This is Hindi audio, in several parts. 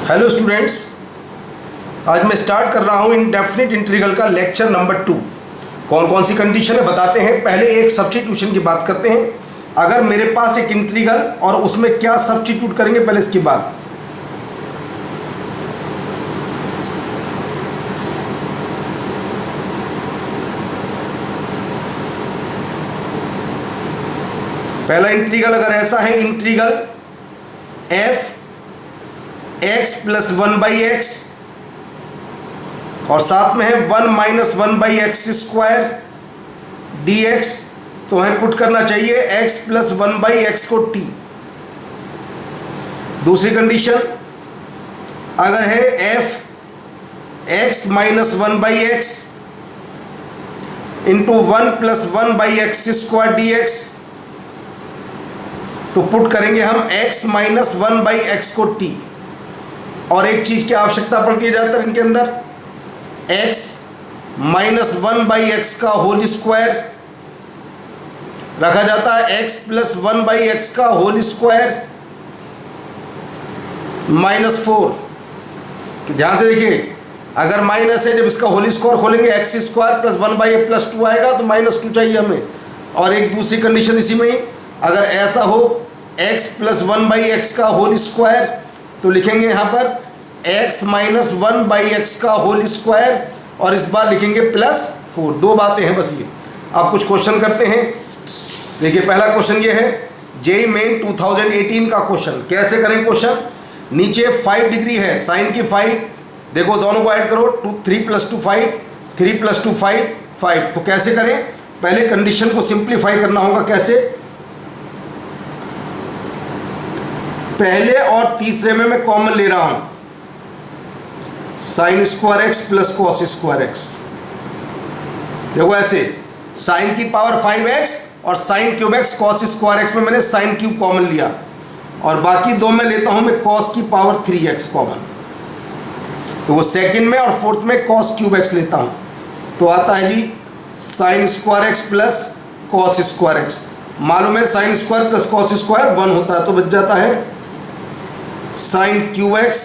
हेलो स्टूडेंट्स, आज मैं स्टार्ट कर रहा हूँ इंडेफिनिट इंटीग्रल का लेक्चर नंबर 2। कौन कौन सी कंडीशन है बताते हैं। पहले एक सब्स्टिट्यूशन की बात करते हैं। अगर मेरे पास एक इंटीग्रल और उसमें क्या सब्स्टिट्यूट करेंगे पहले इसकी बात। पहला इंटीग्रल अगर ऐसा है, integral f x plus 1/x और साथ में है 1 माइनस 1/x स्क्वायर dx, तो हमें पुट करना चाहिए x प्लस 1/x को t। दूसरी कंडीशन अगर है f x minus 1/x into 1 plus 1/x square dx, तो पुट करेंगे हम x माइनस 1/x को t। और एक चीज़ की आवश्यकता पड़ती है ज़्यादातर इनके अंदर, x माइनस 1/x का होल स्क्वायर रखा जाता है, x प्लस 1/x का होल स्क्वायर -4। तो ध्यान से देखिए, अगर माइनस है, जब इसका होल स्क्वायर खोलेंगे x square plus 1/a plus 2 आएगा, तो -2 चाहिए हमें। और एक दूसरी कंडीशन इसी में ही, अगर ऐसा हो x प्लस 1/x का होल स्क्वायर, तो लिखेंगे यहाँ पर x माइनस 1/x का होल स्क्वायर और इस बार लिखेंगे +4। दो बातें हैं बस ये। अब कुछ क्वेश्चन करते हैं। देखिए पहला क्वेश्चन ये है जेईई मेन 2018 का क्वेश्चन। कैसे करें क्वेश्चन, नीचे 5 डिग्री है, साइन की 5, देखो दोनों को ऐड करो, 3 + 2 5, 3 + 2 5 5। तो कैसे करें, पहले कंडीशन को सिंप्लीफाई करना होगा। कैसे, पहले और तीसरे में मैं कॉमन ले रहा हूं, sign square x plus cos square x. देखो ऐसे, साइन की पावर 5x और sign cube x cos square x में मैंने साइन क्यूब कॉमन लिया, और बाकी दो में लेता हूं मैं कॉस की पावर 3x कॉमन। तो वो सेकंड में और फोर्थ में कॉस क्यूब एक्स लेता हूं, तो आता है जी sine square x plus cos square x. मालूम है sine square plus cos square 1 होता है, तो बच जाता है sine cube x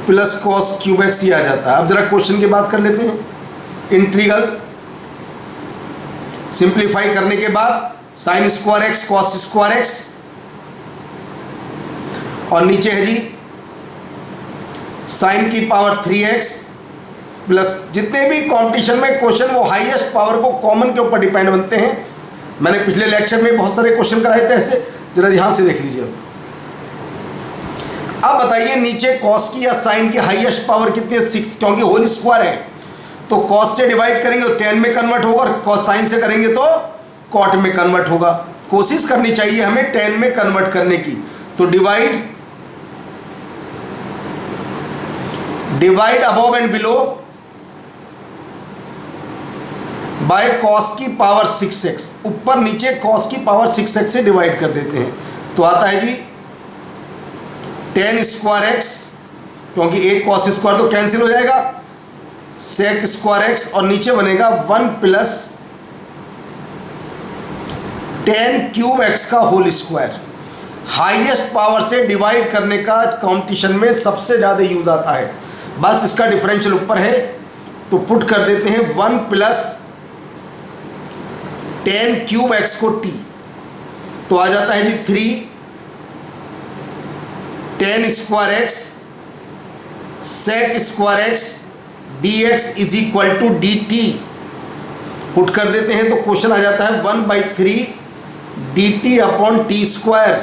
plus cos cube x ही आ जाता है। अब जरा क्वेश्चन की बात कर लेते हैं। इंटीग्रल सिंप्लीफाई करने के बाद sign square x cos square x, और नीचे है जी साइन की पावर 3x प्लस, जितने भी कॉम्पिटिशन में क्वेश्चन वो हाईएस्ट पावर को कॉमन के ऊपर डिपेंड बनते हैं। मैंने पिछले लेक्चर में बहुत सारे क्वेश्चन कराए थे ऐसे, जरा ध्यान से देख लीजिए। अब बताइए नीचे कॉस की या साइन की हाईएस्ट पावर कितनी है, 6, क्योंकि होल स्क्वायर है, तो कॉस से डिवाइड करेंगे तो tan में कन्वर्ट होगा, और कॉस साइन से करेंगे तो कॉट में कन्वर्ट होगा। कोशिश करनी चाहिए हमें tan में कन्वर्ट करने की। तो divide above and below by cos की पावर 6x, ऊपर नीचे कॉस की पावर 6x से डिवाइड कर देते हैं, तो आता है जी tan स्क्वायर एक्स, क्योंकि एक कॉस स्क्वायर तो कैंसिल हो जाएगा, सेक स्क्वायर एक्स, और नीचे बनेगा 1 प्लस tan क्यूब एक्स का होल स्क्वायर। हाईएस्ट पावर से डिवाइड करने का कॉम्पिटिशन में सबसे ज़्यादा यूज आता है। बस इसका डिफरेंशियल ऊपर है, तो पुट कर देते हैं 1 प्लस tan क्यूब एक्स को t, तो आ जाता है जी 3 tan square x sec square x dx is equal to dt। Put कर देते हैं तो क्वेश्चन आ जाता है 1/3 dt अपॉन टी स्क्वायर।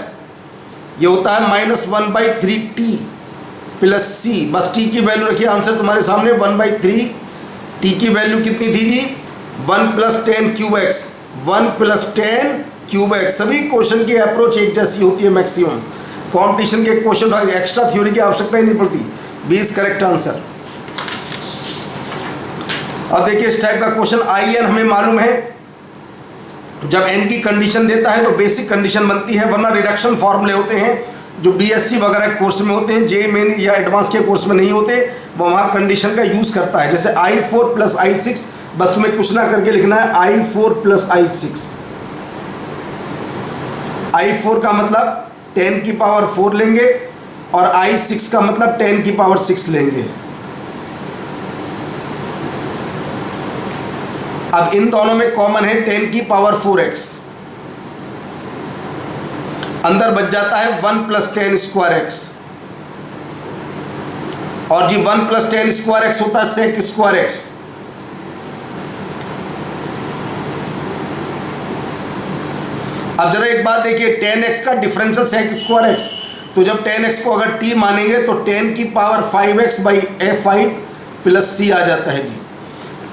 ये होता है -1/3 t प्लस c। बस t की वैल्यू रखिए, आंसर तुम्हारे सामने 1/3। t की वैल्यू कितनी थी जी, 1 plus tan cube x, 1 plus tan cube x. सभी क्वेश्चन की अप्रोच एक जैसी होती है मैक्सिमम। कॉम्पिटिशन के क्वेश्चन एक्स्ट्रा थ्योरी की आवश्यकता ही नहीं पड़ती। 20 करेक्ट आंसर। अब देखिए इस टाइप का क्वेश्चन IN हमें मालूम है, जब n की कंडीशन देता है तो बेसिक कंडीशन बनती है, वरना रिडक्शन फॉर्मूले होते हैं जो BSc वगैरह कोर्स में होते हैं, जेईई मेन या एडवांस के कोर्स में नहीं होते, वो वहाँ कंडीशन का यूज़ करता है। जैसे I4 प्लस I6, बस तुम्हें कुछ ना करके लिखना है I4 प्लस I6। I4 का मतलब 10 की पावर 4 लेंगे और I 6 का मतलब 10 की पावर 6 लेंगे। अब इन दोनों में कॉमन है 10 की पावर 4x, अंदर बच जाता है 1 प्लस 10 स्क्वायर एक्स, और जी 1 प्लस 10 स्क्वायर एक्स होता है सेक स्क्वायर एक्स। अब जरा एक बात देखिए, 10x का डिफरेंशियल सेक स्क्वायर एक्स, तो जब 10x को अगर t मानेंगे तो 10 की power 5x by f5 plus c आ जाता है जी।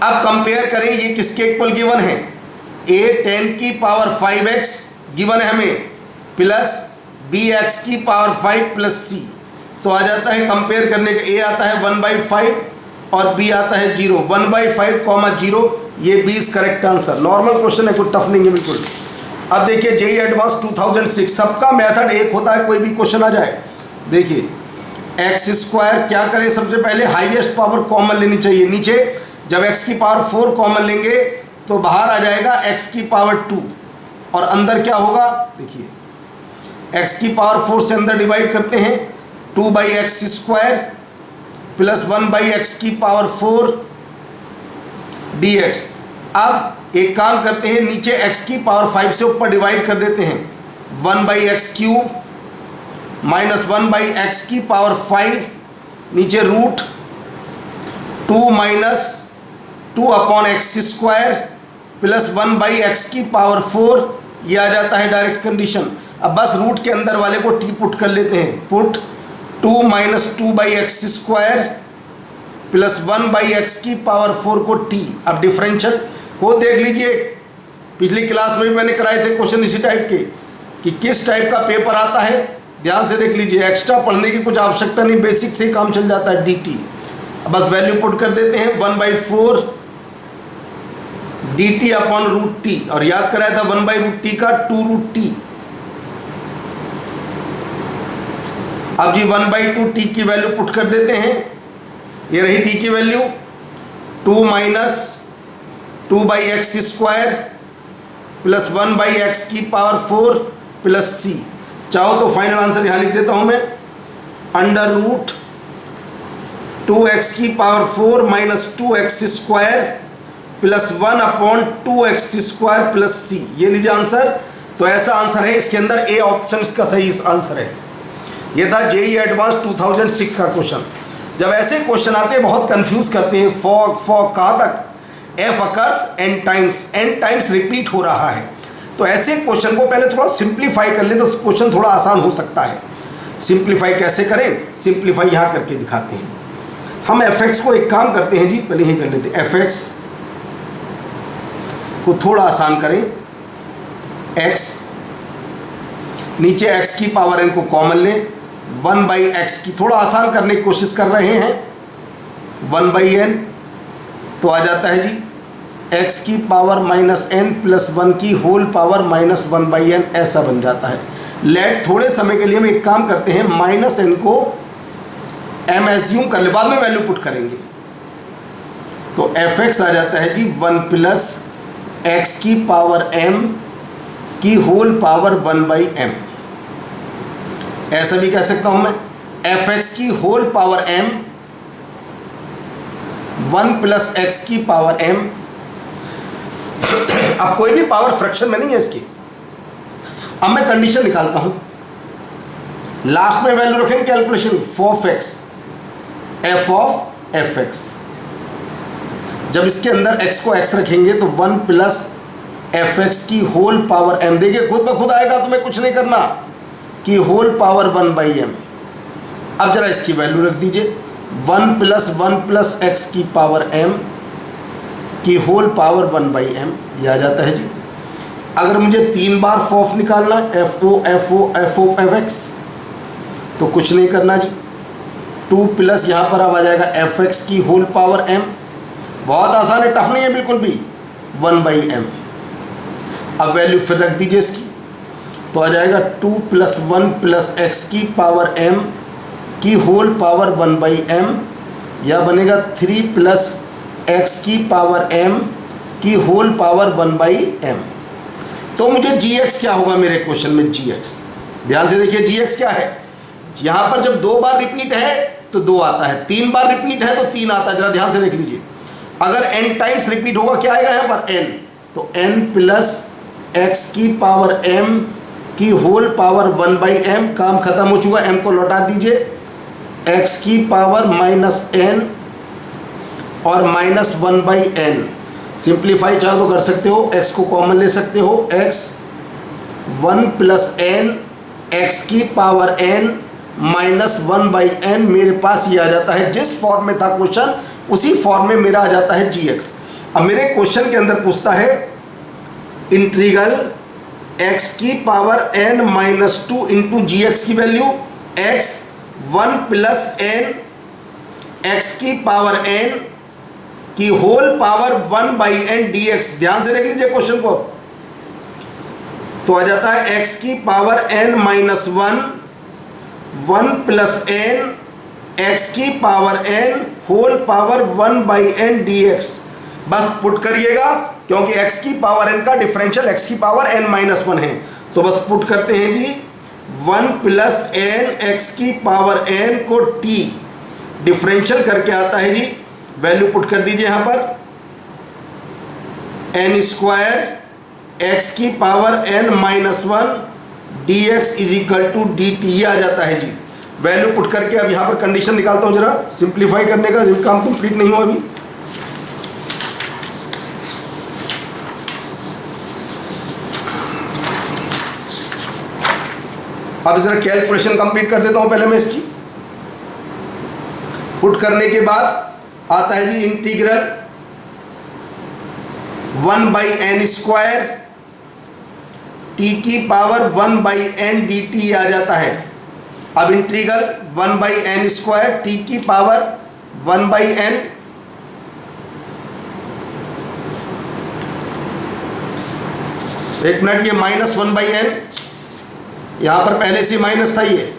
अब कंपेयर करें, ये किसके इक्वल गिवन है, a 10 की पावर 5x गिवन है हमें, प्लस bx की पावर 5 प्लस c, तो आ जाता है कंपेयर करने का, a आता है 1/5 और b आता है 0, 1/5, 0, ये b is correct answer. Normal question है, कोई टफ नहीं है बिल्कुल। अब देखिए जेईई एडवांस 2006, सबका मेथड एक होता है, कोई भी क्वेश्चन आ जाए। देखिए एक्स स्क्वायर क्या करें, सबसे पहले हाईएस्ट पावर कॉमन लेनी चाहिए नीचे, जब x की पावर 4 कॉमन लेंगे तो बाहर आ जाएगा x की पावर 2, और अंदर क्या होगा, देखिए x की पावर 4 से अंदर डिवाइड करते हैं, 2/x स्क्वायर प्लस 1/x की पावर 4 dx। अब एक काम करते हैं, नीचे x की पावर 5 से ऊपर डिवाइड कर देते हैं, 1/x क्यूब माइनस 1/x की पावर 5, नीचे root 2 minus 2/x square plus 1/x की पावर 4, ये आ जाता है डायरेक्ट कंडीशन। अब बस रूट के अंदर वाले को t पुट कर लेते हैं, put 2 minus 2/x square plus 1/x की पावर 4 को t। अब डिफरेंशियल वो देख लीजिए, पिछली क्लास में भी मैंने कराए थे क्वेश्चन इसी टाइप के, कि किस टाइप का पेपर आता है, ध्यान से देख लीजिए, एक्स्ट्रा पढ़ने की कुछ आवश्यकता नहीं, बेसिक से ही काम चल जाता है। dt बस वैल्यू पुट कर देते हैं, 1/4 dt अपॉन रूट टी, और याद कराया था 1/√t का 2√t। अब जी 1/2 t की वैल्यू पुट कर देते हैं, ये रही t की value, 2 minus 2/x square plus 1/x की पावर 4 प्लस c। चाहो तो फाइनल आंसर यहाँ लिख देता हूँ मैं, अंडर रूट 2x की power 4 minus 2x square plus 1/2x square plus c, ये लीजिए आंसर। तो ऐसा आंसर है, इसके अंदर ए ऑप्शन इसका सही आंसर है। ये था जेईई एडवांस 2006 का क्वेश्चन। जब ऐसे क्वेश्चन आते हैं बहुत कंफ्यूज करते हैं, फॉग कहाँ तक, F occurs N times repeat हो रहा है, तो ऐसे क्वेश्चन को पहले थोड़ा सिंप्लीफाई कर ले तो क्वेश्चन थोड़ा आसान हो सकता है। सिंप्लीफाई कैसे करें, सिंप्लीफाई यहाँ करके दिखाते हैं। हम एफ एक्स को एक काम करते हैं जी, पहले यही कर लेते हैं, एफ एक्स को थोड़ा आसान करें, एक्स नीचे एक्स की पावर एन को कॉमन लें, 1/x की थोड़ा आसान करने की कोशिश कर रहे हैं, 1/n तो आ जाता है जी x की पावर माइनस n प्लस 1 की होल पावर माइनस 1/n, ऐसा बन जाता है। लेट थोड़े समय के लिए हम एक काम करते हैं, माइनस n को m एज्यूम कर ले, बाद में वैल्यू पुट करेंगे, तो fx आ जाता है जी 1 प्लस x की पावर m की होल पावर 1/m। ऐसा भी कह सकता हूं मैं, fx की whole power m 1 plus x की पावर m। अब कोई भी पावर फ्रैक्शन में नहीं है इसकी। अब मैं कंडीशन निकालता हूं, लास्ट में वैल्यू रखेंगे calculation, f(x) f of fx। जब इसके अंदर x को x रखेंगे तो 1 प्लस fx की होल पावर m, देखिए खुद ब खुद आएगा, तुम्हें कुछ नहीं करना, की होल पावर 1/m। अब जरा इसकी वैल्यू रख दीजिए, 1 प्लस x की पावर m की होल पावर 1/m, दिया जाता है जी। अगर मुझे 3 बार f निकालना, f ऑफ fx, तो कुछ नहीं करना जी, 2 प्लस यहाँ पर अब आ जाएगा fx की होल पावर m, बहुत आसान है, टफ नहीं है बिल्कुल भी, 1/m। अब वैल्यू फिर रख दीजिए इसकी, तो आ जाएगा 2 प्लस 1 प्लस x की पावर m की होल पावर 1/m, या बनेगा 3 प्लस x की पावर m की होल पावर 1/m। तो मुझे gx क्या होगा मेरे क्वेश्चन में, gx ध्यान से देखिए, gx क्या है, यहां पर जब 2 बार रिपीट है तो 2 आता है, 3 बार रिपीट है तो 3 आता है। जरा ध्यान से देख लीजिए, अगर n टाइम्स रिपीट होगा क्या आएगा यहां पर n, तो n प्लस x की पावर m की होल पावर 1/m, काम खत्म हो चुका, m को लौटा दीजिए, x की पावर माइनस n और माइनस 1/n। सिंप्लीफाई चाहो तो कर सकते हो, x को कॉमन ले सकते हो, x 1 प्लस n x की पावर n माइनस 1/n, मेरे पास ये आ जाता है, जिस फॉर्म में था क्वेश्चन उसी फॉर्म में मेरा आ जाता है gx। अब मेरे क्वेश्चन के अंदर पूछता है इंटीग्रल x की power n minus 2 into gx की value x 1 plus n x की पावर n की होल पावर 1/n dx। ध्यान से देख लीजिए क्वेश्चन को, तो आ जाता है x की power n minus 1 plus n x की power n whole power 1/n dx। बस पुट करिएगा, क्योंकि x की पावर n का डिफरेंशियल x की पावर n माइनस 1 है, तो बस पुट करते हैं जी, 1 प्लस n x की पावर n को t डिफरेंशियल करके आता है जी, वैल्यू पुट कर दीजिए यहाँ पर, n स्क्वायर x की power n minus 1 dx is equal to dt, ये आ जाता है जी। वैल्यू पुट करके अब यहाँ पर कंडीशन निकालता हूँ जरा सिंप्लीफाई करने का, जब काम कंप्लीट नहीं हुआ अभी। अब जरा कैलकुलेशन कंप्लीट कर देता हूँ पहले मैं इसकी। पुट करने के बाद आता है जी इंटीग्रल 1/n स्क्वायर t की पावर 1/n dt आ जाता है। अब इंटीग्रल 1/n स्क्वायर t की पावर 1/n, एक मिनट, ये माइनस 1/n, यहां पर पहले से माइनस था, ये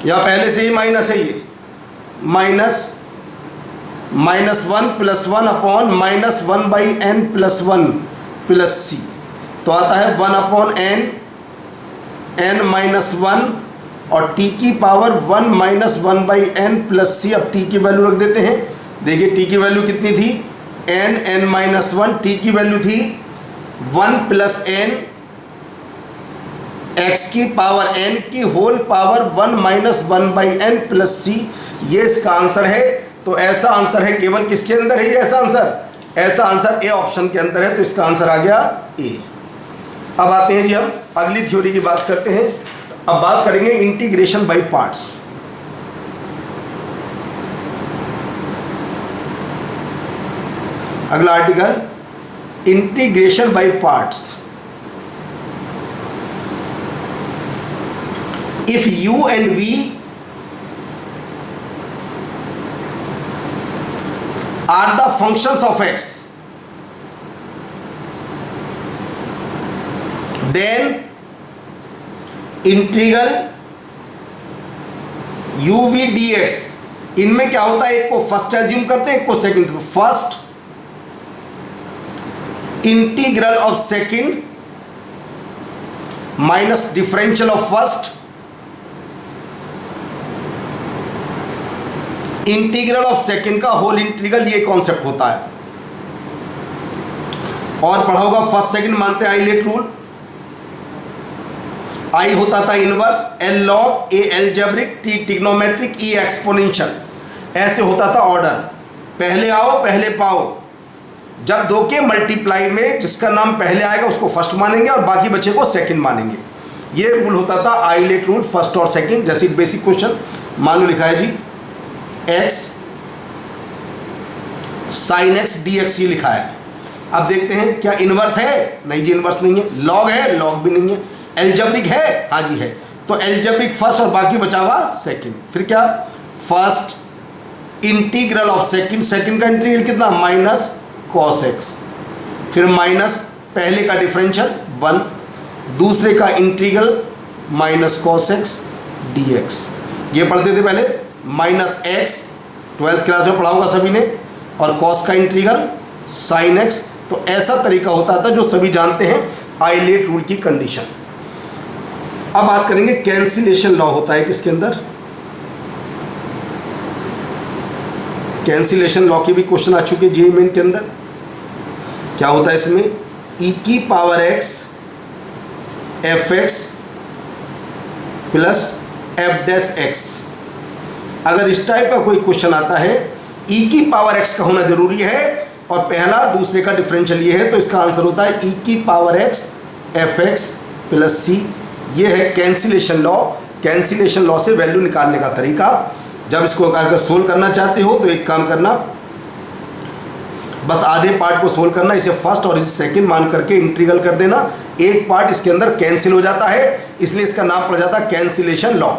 यहां पहले से ही माइनस है, ये minus 1 plus 1 upon minus 1/n plus 1 plus c, तो आता है 1/n n माइनस 1 और t की power 1 minus 1/n plus c। अब t की वैल्यू रख देते हैं, देखिए t की वैल्यू कितनी थी, n माइनस 1, t की वैल्यू थी 1 प्लस n x की पावर n की whole power 1 minus 1/n plus c, ये इसका आंसर है। तो ऐसा आंसर है केवल किसके अंदर है ये ऐसा आंसर ए ऑप्शन के अंदर है, तो इसका आंसर आ गया ए। अब आते हैं जी हम अगली थ्योरी की बात करते हैं। अब बात करेंगे इंटीग्रेशन बाय पार्ट्स। अगला article integration by parts. If u and v are the functions of x, then integral u v dx, इनमें क्या होता है, एक को फर्स्ट एज्यूम करते हैं, एक को सेकंड। तो first integral of second minus differential of first, integral of second का होल इंटीग्रल, ये कॉन्सेप्ट होता है। और पढ़ा होगा फर्स्ट सेकंड मानते हैं आइलेट रूल। आई होता था इनवर्स, एल लॉग, ए एल्जेब्रिक, टी ट्रिग्नोमेट्रिक, ई एक्सपोनेंशियल, ऐसे होता था ऑर्डर, पहले आओ पहले पाओ। जब दो के मल्टीप्लाई में जिसका नाम पहले आएगा उसको फर्स्ट मानेंगे और बाकी बच्चे को सेकंड मानेंगे। ये रूल होता था आइलेट रूल, फर्स्ट और सेकंड। जैसे बेसिक क्वेश्चन मान लो लिखा है जी x sin x dx, ये लिखा है। अब देखते हैं क्या इनवर्स है, नहीं जी इनवर्स नहीं है। लॉग है, लॉग भी नहीं है। एल्जेब्रिक है, हाँ जी है। तो एल्जेब्रिक फर्स्ट और बाकी बचा हुआ सेकंड। फिर क्या, first integral of second, second का इंटीग्रल कितना, माइनस cos x, फिर माइनस पहले का डिफरेंशियल 1, दूसरे का integral minus cos x dx। ये पढ़ते थे पहले, माइनस x 12th क्लास में पढ़ा होगा सभी ने, और cos का इंटीग्रल sin x। तो ऐसा तरीका होता था जो सभी जानते हैं, आइलेट रूल की कंडीशन। अब बात करेंगे कैंसिलेशन लॉ होता है किसके अंदर, कैंसिलेशन लॉ के भी क्वेश्चन आ चुके जेईई मेन के अंदर। क्या होता है इसमें, e की power x fx plus f dash x। अगर इस टाइप का कोई क्वेश्चन आता है, e की पावर x का होना जरूरी है और पहला दूसरे का डिफरेंशियल ये है, तो इसका आंसर होता है e की power x fx plus c। ये है कैंसिलेशन लॉ। कैंसिलेशन लॉ से वैल्यू निकालने का तरीका। जब इसको अगर सोल्व करना चाहते हो तो एक काम करना, बस आधे पार्ट को सोल्व करना, इसे फर्स्ट और इसे सेकंड मान करके इंटीग्रल कर देना। एक पार्ट इसके अंदर कैंसिल हो जाता है, इसलिए इसका नाम पड़ जाता है कैंसिलेशन लॉ।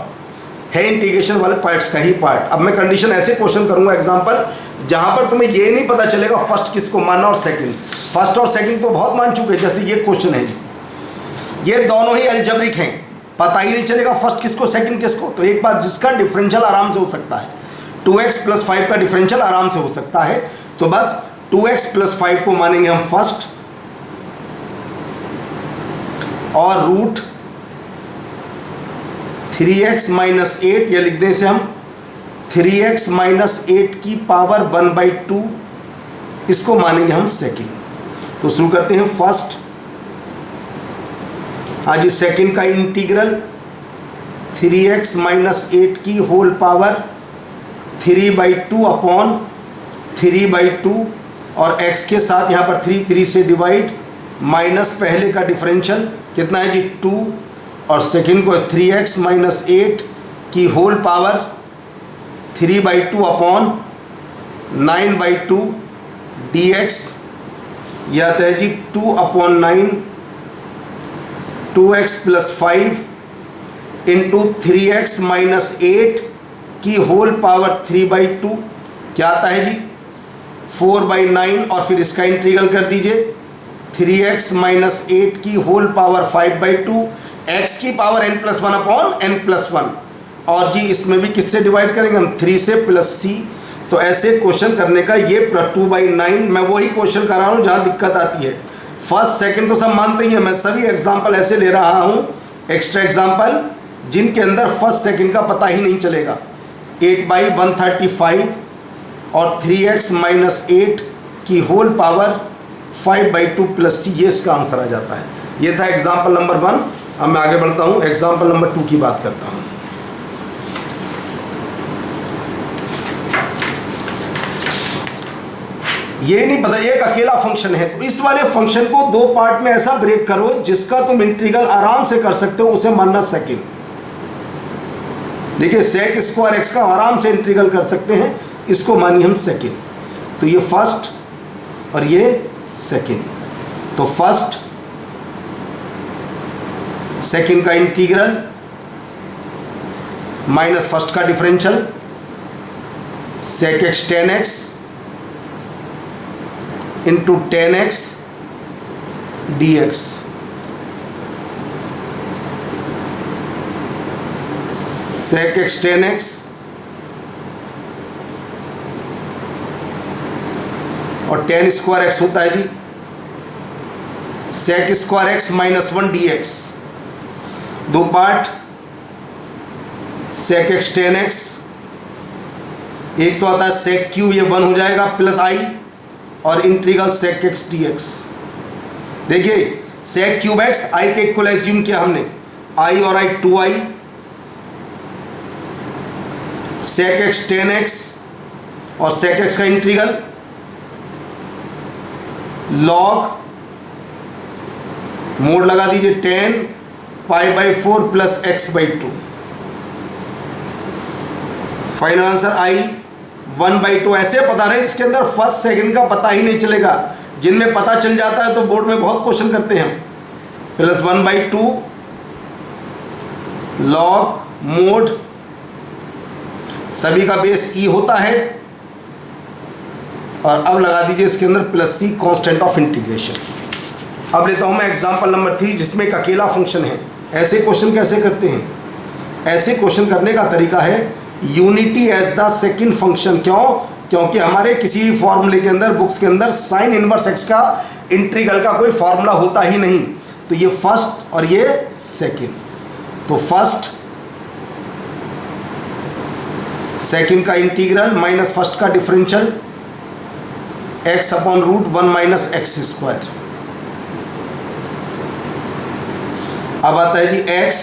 है इंटीग्रेशन वाले पार्ट्स का ही पार्ट। अब मैं कंडीशन ऐसे क्वेश्चन करूंगा एग्जांपल, जहां पर तुम्हें ये नहीं पता चलेगा फर्स्ट किसको मानना और सेकंड। फर्स्ट और सेकंड तो बहुत मान चुके, जैसे ये क्वेश्चन है जी, ये दोनों ही अलजेब्रिक हैं, पता ही नहीं चलेगा फर्स्ट किसको सेकंड किसको। तो एक बार जिसका डिफरेंशियल आराम से हो सकता है, 2x प्लस 5 का डिफरेंशियल आराम से हो सकता है, तो बस 2x प्लस 5 को मानेंगे हम फर्स्ट और रूट 3x माइनस 8, या लिख दें इसे हम 3x माइनस 8 की पावर 1/2, इसको मानेंगे हम सेकंड। तो शुरू करते हैं फर्स्ट। आज इस सेकंड का इंटीग्रल 3x माइनस 8 की होल पावर 3/2 अपॉन 3/2 और x के साथ यहाँ पर 3 से डिवाइड, माइनस पहले का डिफरेंशियल कितना है जी 2, और सेकंड को 3x माइनस 8 की होल पावर 3/2 अपॉन 9/2 dx, यह आता है जी 2/9 2x plus 5 into 3x minus 8 की होल पावर 3/2, क्या आता है जी 4/9, और फिर इसका इंटीग्रल कर दीजिए 3x माइनस 8 की होल पावर 5/2, x की power n plus 1 upon n plus 1, और जी इसमें भी किससे डिवाइड करेंगे हम 3 से प्लस c। तो ऐसे क्वेश्चन करने का ये 2/9, मैं वही क्वेश्चन करा रहा हूँ जहाँ दिक्कत आती है। फर्स्ट सेकंड तो सब मानते ही हैं, मैं सभी एग्जाम्पल ऐसे ले रहा हूँ, एक्स्ट्रा एग्जाम्पल जिनके अंदर फर्स्ट सेकंड का पता ही नहीं चलेगा। 8/135 और 3x माइनस 8 की होल पावर 5/2 प्लस c, ये इसका आंसर आ जाता है। ये था एग्जाम्पल नंबर 1। अब मैं आगे बढ़ता हूँ, एग्जाम्पल नंबर 2 की बात करता हूँ। ये नहीं पता, एक अकेला फंक्शन है, तो इस वाले फंक्शन को दो पार्ट में ऐसा ब्रेक करो जिसका तुम इंटीग्रल आराम से कर सकते हो, उसे मानना सेकंड। देखिए सेक स्क्वायर x का आराम से इंटीग्रल कर सकते हैं, इसको मानिए हम सेकंड। तो ये फर्स्ट और ये सेकंड, तो फर्स्ट सेकंड का इंटीग्रल माइनस फर्स्ट का differential sec x tan x into tan x dx, sec x tan x और tan स्क्वायर x होता है जी sec square x minus 1 dx। दो part sec x tan x, एक तो आता है sec क्यूब, ये 1 हो जाएगा प्लस i, और इंटीग्रल sec x dx। देखिए sec क्यूब x i के इक्वल एज्यूम किया हमने, i और i 2i, sec x tan x और sec x का इंटीग्रल log, मोड लगा दीजिए tan π/4 plus x/2। Final answer i 1/2। ऐसे पता रहे इसके अंदर फर्स्ट सेकंड का पता ही नहीं चलेगा, जिनमें पता चल जाता है तो बोर्ड में बहुत क्वेश्चन करते हैं। प्लस 1/2 लॉग मोड, सभी का बेस e होता है, और अब लगा दीजिए इसके अंदर plus c constant of integration. अब लेता हूं मैं एग्जांपल नंबर 3, जिसमें एक अकेला फंक्शन है। ऐसे क्वेश्चन कैसे करते हैं, ऐसे क्वेश्चन करने का तरीका है unity as the second function. क्यों? क्योंकि हमारे किसी भी फॉर्मूले के अंदर, बुक्स के अंदर साइन इनवर्स एक्स का इंटीग्रल का कोई फॉर्मूला होता ही नहीं। तो ये फर्स्ट और ये सेकंड, तो फर्स्ट सेकंड का इंटीग्रल माइनस फर्स्ट का differential x upon root 1 minus x square. अब आता है जी x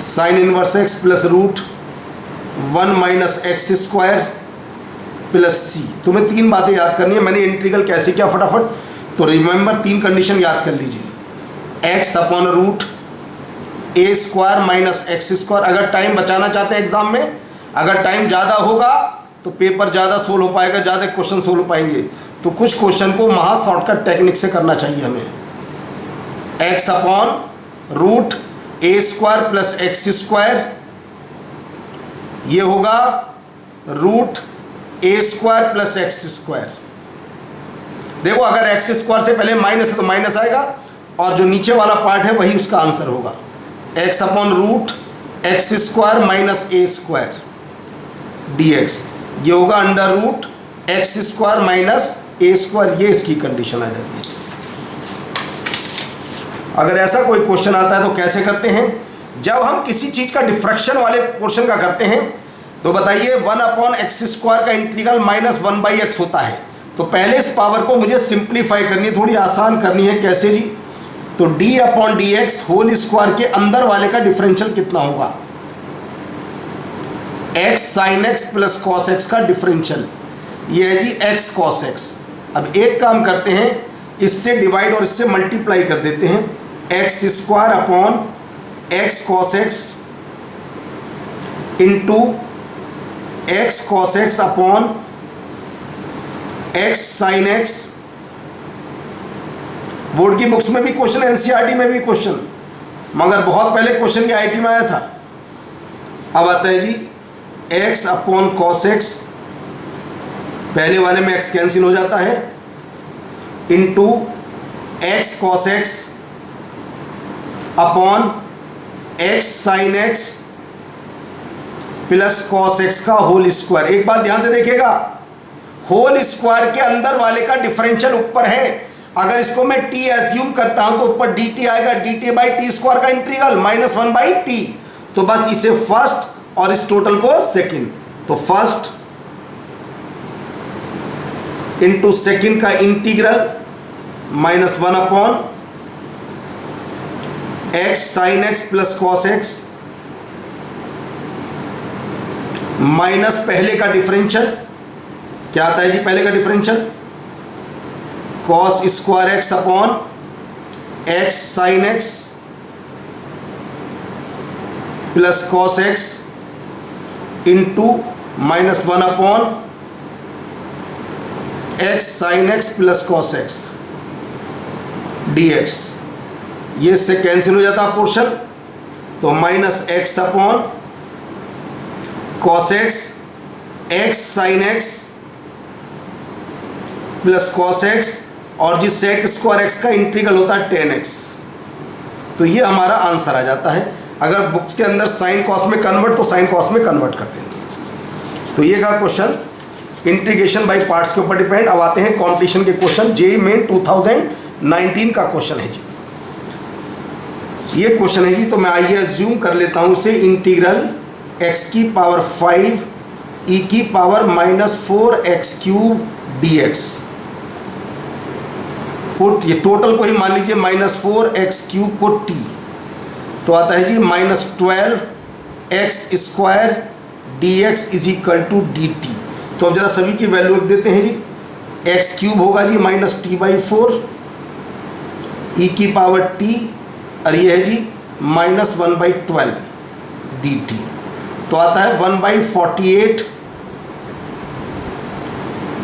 sine inverse x plus root 1 minus x square plus c. तुम्हें तीन बातें याद करनी है। मैंने इंटीग्रल कैसे किया फटाफट, तो रिमेंबर तीन कंडीशन याद कर लीजिए। x अपॉन रूट ए स्क्वायर माइनस एक्स स्क्वायर। अगर टाइम बचाना चाहते हैं एग्जाम में, अगर टाइम ज़्यादा होगा तो पेपर ज़्यादा सोल्व हो पाएगा, ज़्यादा क्वेश्चन सोल्व हो पाएंगे। तो कुछ क्वेश्चन को महा शॉर्टकट टेक्निक से करना चाहिए हमें। x अपॉन रूट ए स्क्वायर प्लस एक्स स्क्वायर, ये होगा रूट ए स्क्वायर प्लस एक्स स्क्वायर। देखो अगर एक्स स्क्वायर से पहले माइनस है तो माइनस आएगा, और जो नीचे वाला पार्ट है वही उसका आंसर होगा। x upon root x square minus a square dx, ये होगा under root x square minus a square. ये इसकी कंडीशन आ जाती है। अगर ऐसा कोई क्वेश्चन आता है तो कैसे करते हैं, जब हम किसी चीज़ का डिफ्रैक्शन वाले पोर्शन का करते हैं तो बताइए 1 अपॉन एक्स स्क्वायर का इंटीग्रल माइनस 1 बाई एक्स होता है। तो पहले इस पावर को मुझे सिंप्लीफाई करनी है, थोड़ी आसान करनी है। कैसे जी, तो d upon d x whole square के अंदर वाले का डिफरेंशियल कितना होगा, x sine x plus cos x का डिफरेंशियल, ये है जी x कॉस एक्स। अब एक काम करते हैं, इससे डिवाइड और इससे मल्टीप्लाई कर देते हैं। X square upon x cos x into x cos x upon x sine x. Board की बुक्स में भी क्वेश्चन, एनसीईआरटी में भी क्वेश्चन, मगर बहुत पहले क्वेश्चन के आईटी में आया था। अब आता है जी x अपॉन कॉस एक्स, पहले वाले में x कैंसिल हो जाता है, into x cos x upon x sign x plus cos x का होल स्क्वायर। एक बात ध्यान से देखिएगा, होल स्क्वायर के अंदर वाले का डिफरेंशियल ऊपर है। अगर इसको मैं t एज्यूम करता हूं तो ऊपर dt आएगा, dt बाई टी स्क्वायर का इंटीग्रल माइनस 1 बाई टी। तो बस इसे फर्स्ट और इस टोटल को सेकंड, तो फर्स्ट इंटू सेकंड का integral minus 1 upon x sign x plus cos x minus पहले का डिफरेंशियल। क्या आता है जी पहले का differential, cos square x upon x sign x plus cos x into minus 1 upon x sign x plus cos x dx। ये इससे कैंसिल हो जाता है पोर्शन, तो minus x upon cos x x sign x plus cos x, और जिस सेक स्क्वायर एक्स का इंटीग्रल होता है tan x। तो ये हमारा आंसर आ जाता है। अगर बुक्स के अंदर साइन कॉस में कन्वर्ट, तो साइन कॉस में कन्वर्ट करते हैं। तो ये का क्वेश्चन इंटीग्रेशन बाय पार्ट्स के ऊपर डिपेंड। अब आते हैं कॉम्पिटिशन के क्वेश्चन। जेईई मेन 2019 का क्वेश्चन है जी, ये क्वेश्चन है जी। तो मैं आइए अज्यूम कर लेता हूँ इसे, इंटीग्रल x की पावर 5 e की power minus 4x cube dx। Put ये टोटल को ही मान लीजिए minus 4x cube put t, तो आता है जी minus 12x square dx is equal to dt। तो अब जरा सभी की वैल्यू रख देते हैं जी। x क्यूब होगा जी माइनस t बाई 4 e की पावर t, और ये है जी माइनस 1 बाई 12 dt। तो आता है 1 बाई 48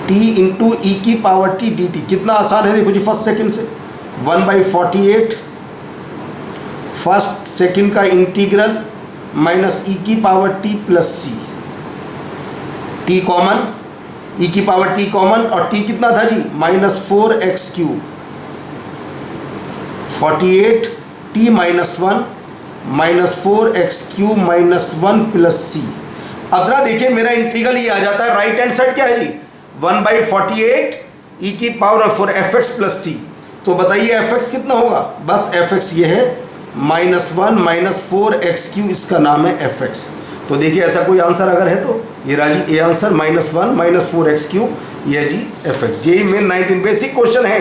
t इंटू ई की पावर t dt। कितना आसान है देखो जी, फर्स्ट सेकंड से 1 बाई 48 फर्स्ट सेकंड का इंटीग्रल माइनस ई की power t plus c, t common, e की पावर t कॉमन, और t कितना था जी minus 4x cube, 48 t minus 1 minus 4x cube minus 1 plus c. अब जरा देखिए मेरा इंटीग्रल ये आ जाता है, राइट हैंड साइड क्या है जी 1 बाई 48 ई की पावर 4 fx प्लस सी। तो बताइए एफ एक्स कितना होगा, बस एफ एक्स ये है -1 माइनस 4x³ इसका नाम है एफ एक्स। तो देखिए ऐसा कोई आंसर अगर है तो ये राजी ए आंसर -1 माइनस 4x³ ये है जी f x. JEE Main 19 basic question है।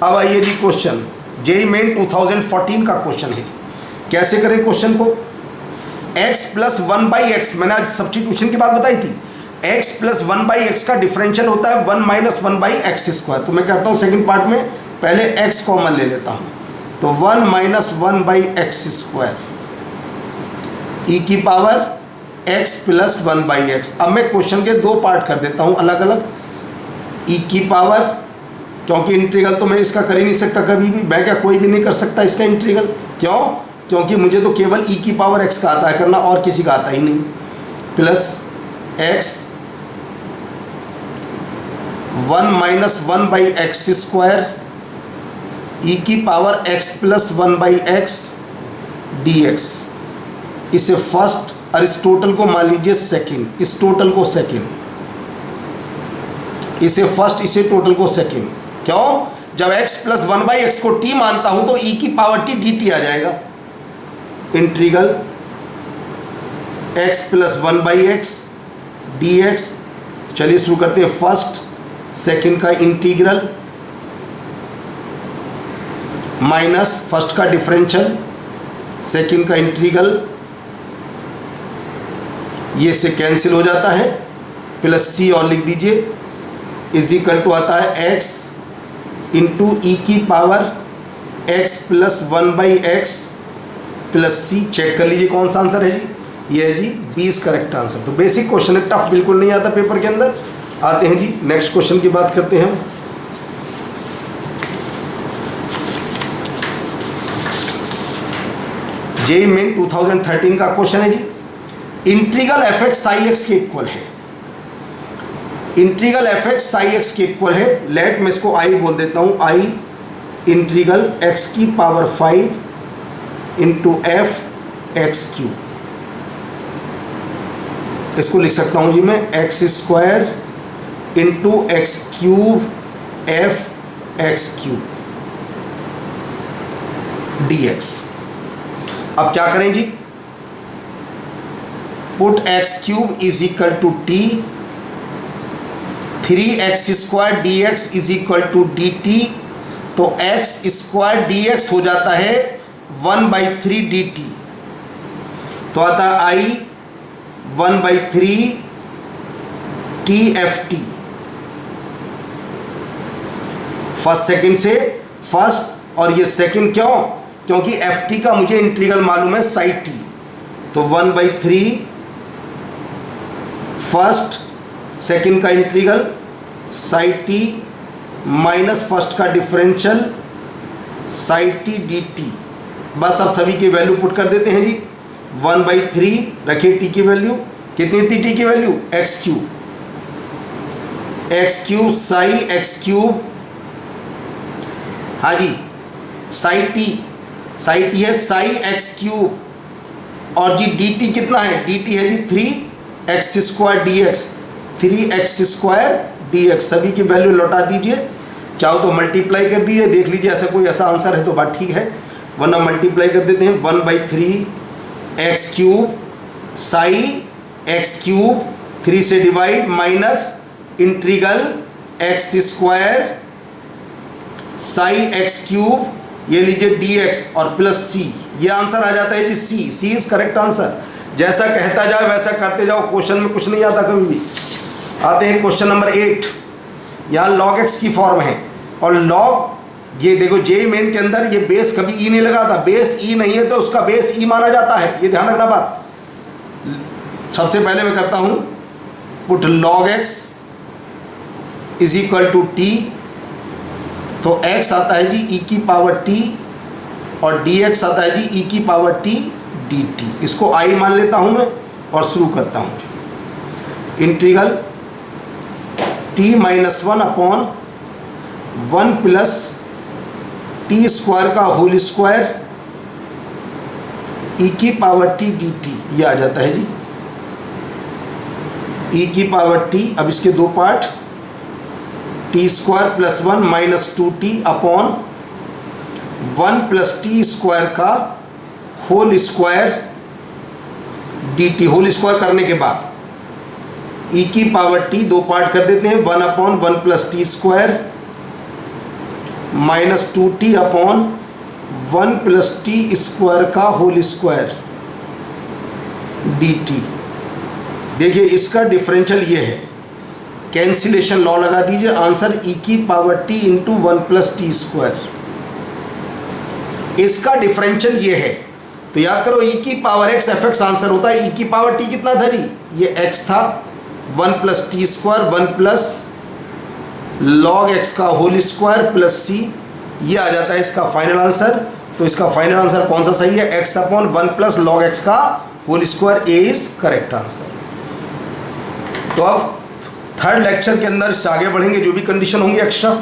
अब आइए जी क्वेश्चन जेई मेन 2014 का क्वेश्चन है। कैसे करें क्वेश्चन को, x प्लस 1/x, मैंने आज सब्स्टिट्यूशन की बात बताई थी, x प्लस 1/x का डिफरेंशियल होता है 1 माइनस 1/x²। तो मैं कहता हूँ सेकंड पार्ट में पहले x कॉमन ले लेता हूँ, तो 1 माइनस 1/x² ई की पावर x प्लस 1/x। अब मैं क्वेश्चन के दो पार्ट कर देता हूँ अलग अलग, ई की पावर, क्योंकि इंटीग्रल तो मैं इसका कर ही नहीं सकता कभी भी, मैं क्या कोई भी नहीं कर सकता इसका इंटीग्रल, क्यों, क्योंकि मुझे तो केवल ई की पावर x का आता है करना और किसी का आता ही नहीं, प्लस x 1 माइनस 1/x² ई की power x plus 1/x dx। इसे फर्स्ट और इस टोटल को मान लीजिए सेकंड, इस टोटल को सेकंड, इसे फर्स्ट इसे टोटल को सेकंड, क्यों, जब x प्लस 1/x को t मानता हूं तो e की पावर t dt आ जाएगा। Integral x plus 1/x dx। चलिए शुरू करते हैं, फर्स्ट सेकंड का इंटीग्रल माइनस फर्स्ट का डिफरेंशियल सेकंड का इंटीग्रल, ये से कैंसिल हो जाता है, प्लस c और लिख दीजिए इज इक्वल टू आता है x इंटू ई की power x plus 1/x plus c। Check कर लीजिए कौन सा आंसर है जी, ये है जी 20 करेक्ट आंसर। तो बेसिक क्वेश्चन है, टफ बिल्कुल नहीं आता पेपर के अंदर। आते हैं जी नेक्स्ट क्वेश्चन की बात करते हैं। जेई मेन 2013 का क्वेश्चन है जी, integral f x psi x के इक्वल है, integral f x psi x के इक्वल है। लेट मैं इसको आई बोल देता हूँ, आई इंटीग्रल x की power 5 into f x cube. इसको लिख सकता हूँ जी मैं x² into x³ f x cube dx। अब क्या करें जी, put x³ is equal to t, 3x² dx is equal to dt। तो x² dx हो जाता है 1/3 dt। तो आता है i 1/3 tft। फर्स्ट सेकंड से फर्स्ट और ये सेकंड, क्यों, क्योंकि ft का मुझे इंटीग्रल मालूम है साई t। तो 1/3 फर्स्ट सेकंड का integral Sai t minus first का डिफरेंशियल साई t dt। बस अब सभी की वैल्यू पुट कर देते हैं जी। 1/3 रखिए t की वैल्यू, कितनी थी t की वैल्यू, x³ साई x³, हाँ जी साई t है साई x³ और जी dt कितना है, dt है जी 3x² dx, 3x² dx। सभी की वैल्यू लौटा दीजिए, चाहो तो मल्टीप्लाई कर दीजिए, देख लीजिए ऐसा कोई ऐसा आंसर है तो बात ठीक है, वरना मल्टीप्लाई कर देते हैं। 1/3 x³ साई x³ 3 से divide minus integral x² Sai x³ ये लीजिए dx और प्लस c। ये आंसर आ जाता है जी c इज करेक्ट आंसर। जैसा कहता जाए वैसा करते जाओ, क्वेश्चन में कुछ नहीं आता कभी भी। आते हैं क्वेश्चन नंबर 8। यहाँ log x की फॉर्म है और log, ये देखो जेई मेन के अंदर ये बेस कभी ई नहीं लगा था, बेस ई नहीं है तो उसका बेस ई माना जाता है, ये ध्यान रखना बात। सबसे पहले मैं करता हूँ put log x is equal to t. तो x आता है जी e की पावर t और dx आता है जी e की पावर t dt। इसको i मान लेता हूँ मैं और शुरू करता हूँ जी। Integral t-1 upon 1 plus t² का होल स्क्वायर e की पावर t dt, ये आ जाता है जी e की पावर t। अब इसके दो part, t² + 1 - 2t upon 1 plus t square का whole square d t. Whole square करने के बाद ई की पावर टी दो पार्ट कर देते हैं, 1/1 plus t square minus 2t upon 1 plus t square का होल स्क्वायर डी टी। देखिए इसका डिफरेंशियल ये है, कैंसिलेशन लॉ लगा दीजिए, आंसर ई की power T into 1 plus t square. इसका डिफरेंशियल ये है, तो याद करो ई की power x F x answer होता है। ई की पावर टी कितना था जी, ये एक्स था, 1 plus t square 1 plus log x का होल स्क्वायर प्लस सी, ये आ जाता है इसका फाइनल आंसर। तो इसका फाइनल आंसर कौन सा सही है, x upon 1 plus log x का whole square, a is correct answer. तो अब थर्ड लेक्चर के अंदर इससे आगे बढ़ेंगे, जो भी कंडीशन होंगी एक्स्ट्रा